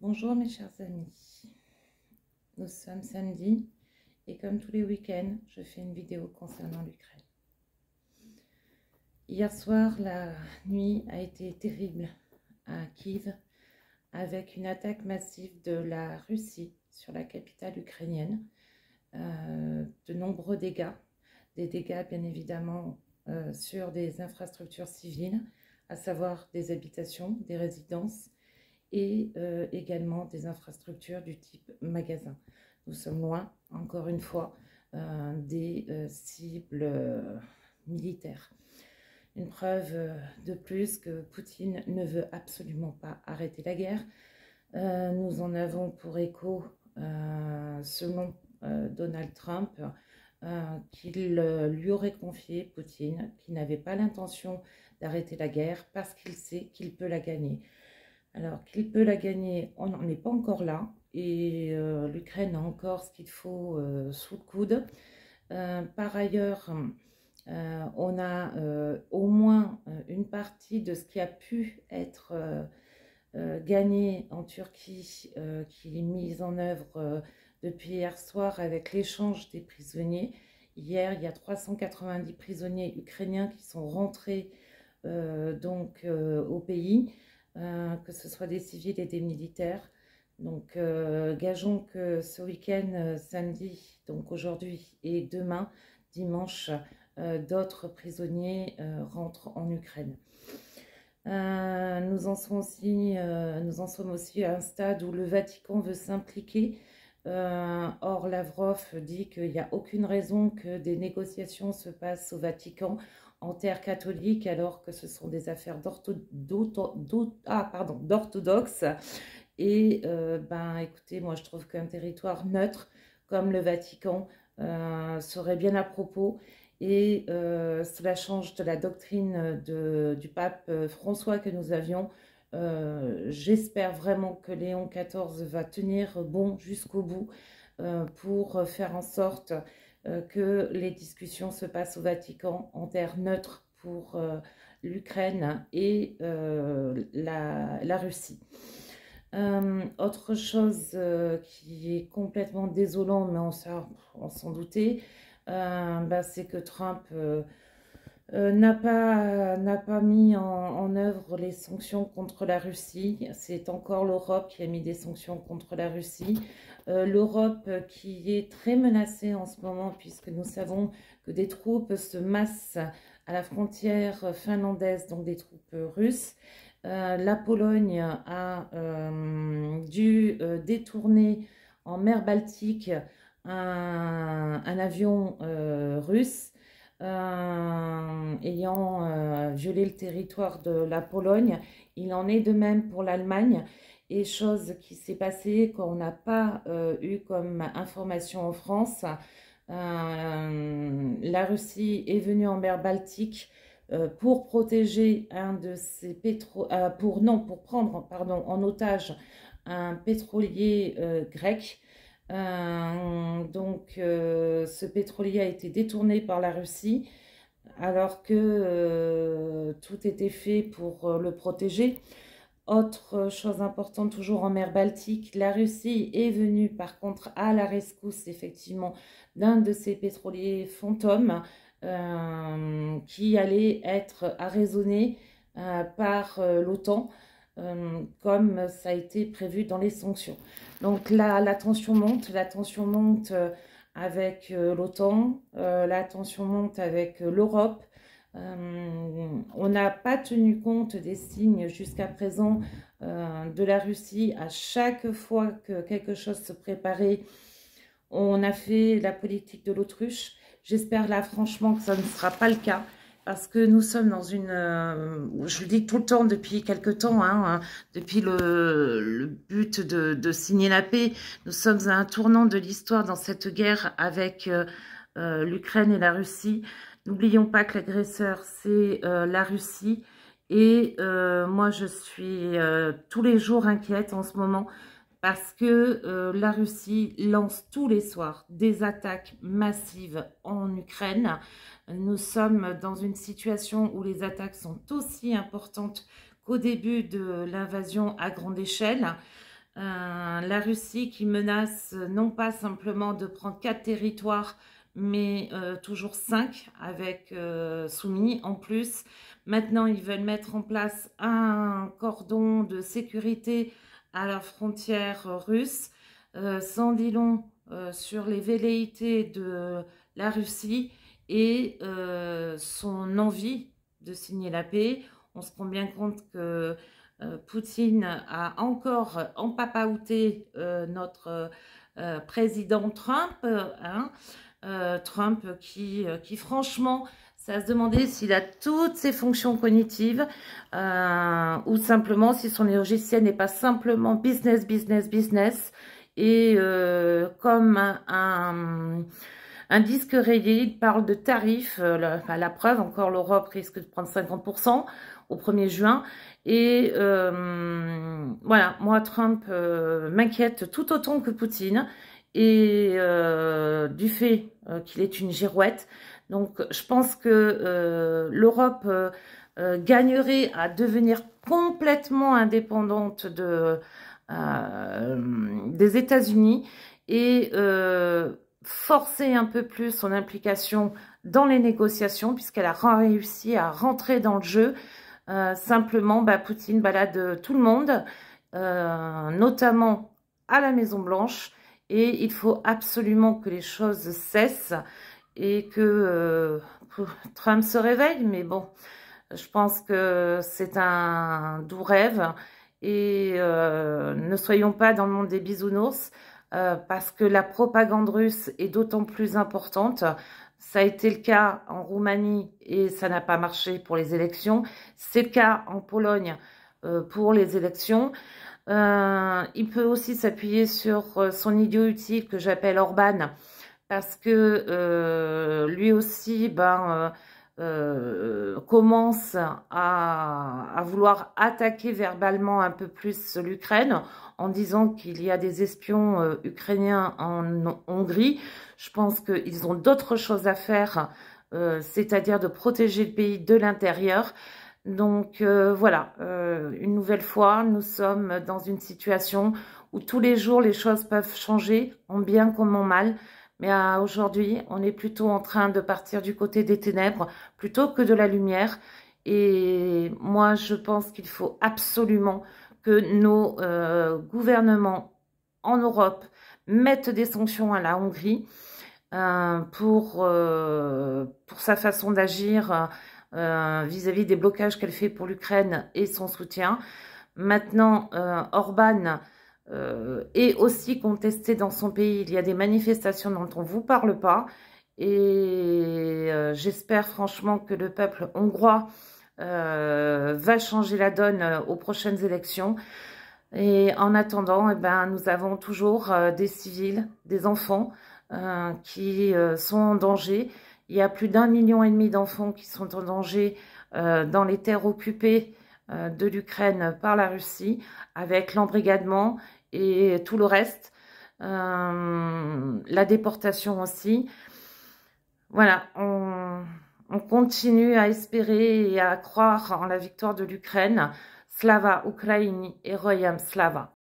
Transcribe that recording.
Bonjour mes chers amis, nous sommes samedi et comme tous les week-ends, je fais une vidéo concernant l'Ukraine. Hier soir, la nuit a été terrible à Kiev avec une attaque massive de la Russie sur la capitale ukrainienne. De nombreux dégâts, des dégâts bien évidemment sur des infrastructures civiles, à savoir des habitations, des résidences, et également des infrastructures du type magasin. Nous sommes loin, encore une fois, des cibles militaires. Une preuve de plus que Poutine ne veut absolument pas arrêter la guerre. Nous en avons pour écho, selon Donald Trump, qu'il lui aurait confié, Poutine, qu'il n'avait pas l'intention d'arrêter la guerre parce qu'il sait qu'il peut la gagner. Alors, qu'il peut la gagner, on n'en est pas encore là, et l'Ukraine a encore ce qu'il faut sous le coude. Par ailleurs, on a au moins une partie de ce qui a pu être gagné en Turquie, qui est mise en œuvre depuis hier soir avec l'échange des prisonniers. Hier, il y a 390 prisonniers ukrainiens qui sont rentrés au pays. Que ce soit des civils et des militaires. Donc, gageons que ce week-end, samedi, donc aujourd'hui et demain, dimanche, d'autres prisonniers rentrent en Ukraine. Nous en sommes aussi à un stade où le Vatican veut s'impliquer. Or, Lavrov dit qu'il n'y a aucune raison que des négociations se passent au Vatican en terre catholique, alors que ce sont des affaires d'orthodoxes. Et écoutez, moi je trouve qu'un territoire neutre comme le Vatican serait bien à propos. Et cela change de la doctrine du pape François que nous avions. J'espère vraiment que Léon XIV va tenir bon jusqu'au bout pour faire en sorte que les discussions se passent au Vatican en terre neutre pour l'Ukraine et la Russie. Autre chose qui est complètement désolant, mais on s'en doutait, c'est que Trump n'a pas mis en œuvre les sanctions contre la Russie. C'est encore l'Europe qui a mis des sanctions contre la Russie. L'Europe qui est très menacée en ce moment, puisque nous savons que des troupes se massent à la frontière finlandaise, donc des troupes russes. La Pologne a dû détourner en mer Baltique un avion russe ayant violé le territoire de la Pologne. Il en est de même pour l'Allemagne. Et chose qui s'est passée qu'on n'a pas eu comme information en France, la Russie est venue en mer Baltique pour protéger un de ces pour prendre en otage un pétrolier grec. Ce pétrolier a été détourné par la Russie alors que tout était fait pour le protéger. Autre chose importante, toujours en mer Baltique, la Russie est venue par contre à la rescousse effectivement d'un de ces pétroliers fantômes qui allait être arraisonné par l'OTAN comme ça a été prévu dans les sanctions. Donc là, la tension monte avec l'OTAN, la tension monte avec l'Europe. On n'a pas tenu compte des signes jusqu'à présent de la Russie. À chaque fois que quelque chose se préparait, on a fait la politique de l'autruche. J'espère là franchement que ça ne sera pas le cas, parce que nous sommes dans une... je le dis tout le temps depuis quelque temps, depuis le but de signer la paix. Nous sommes à un tournant de l'histoire dans cette guerre avec l'Ukraine et la Russie. N'oublions pas que l'agresseur, c'est la Russie. Et moi, je suis tous les jours inquiète en ce moment parce que la Russie lance tous les soirs des attaques massives en Ukraine. Nous sommes dans une situation où les attaques sont aussi importantes qu'au début de l'invasion à grande échelle. La Russie qui menace non pas simplement de prendre 4 territoires, mais toujours 5 avec Soumis en plus. Maintenant, ils veulent mettre en place un cordon de sécurité à la frontière russe. Sans dit long sur les velléités de la Russie et son envie de signer la paix. On se rend bien compte que Poutine a encore empapaouté notre président Trump, hein, Trump qui franchement, c'est à se demander s'il a toutes ses fonctions cognitives ou simplement si son logiciel n'est pas simplement business, business, business. Et comme un disque rayé, il parle de tarifs, la preuve, encore l'Europe risque de prendre 50% au 1er juin. Et voilà, moi Trump m'inquiète tout autant que Poutine, et du fait qu'il est une girouette. Donc je pense que l'Europe gagnerait à devenir complètement indépendante des États-Unis et forcer un peu plus son implication dans les négociations, puisqu'elle a réussi à rentrer dans le jeu. Simplement, Poutine balade tout le monde, notamment à la Maison-Blanche, et il faut absolument que les choses cessent et que Trump se réveille. Mais bon, je pense que c'est un doux rêve, et ne soyons pas dans le monde des bisounours, parce que la propagande russe est d'autant plus importante. Ça a été le cas en Roumanie et ça n'a pas marché pour les élections. C'est le cas en Pologne pour les élections. Il peut aussi s'appuyer sur son idiot utile que j'appelle Orban, parce que lui aussi commence à vouloir attaquer verbalement un peu plus l'Ukraine en disant qu'il y a des espions ukrainiens en Hongrie. Je pense qu'ils ont d'autres choses à faire, c'est-à-dire de protéger le pays de l'intérieur. Donc voilà, une nouvelle fois, nous sommes dans une situation où tous les jours les choses peuvent changer, en bien comme en mal. Mais aujourd'hui, on est plutôt en train de partir du côté des ténèbres plutôt que de la lumière. Et moi, je pense qu'il faut absolument que nos gouvernements en Europe mettent des sanctions à la Hongrie pour sa façon d'agir vis-à-vis des blocages qu'elle fait pour l'Ukraine et son soutien. Maintenant, Orban est aussi contesté dans son pays. Il y a des manifestations dont on ne vous parle pas. Et j'espère franchement que le peuple hongrois va changer la donne aux prochaines élections. Et en attendant, nous avons toujours des civils, des enfants qui sont en danger. Il y a plus d'1,5 million d'enfants qui sont en danger dans les terres occupées de l'Ukraine par la Russie, avec l'embrigadement et tout le reste, la déportation aussi. Voilà, on continue à espérer et à croire en la victoire de l'Ukraine. Slava Ukraini, Heroyam Slava.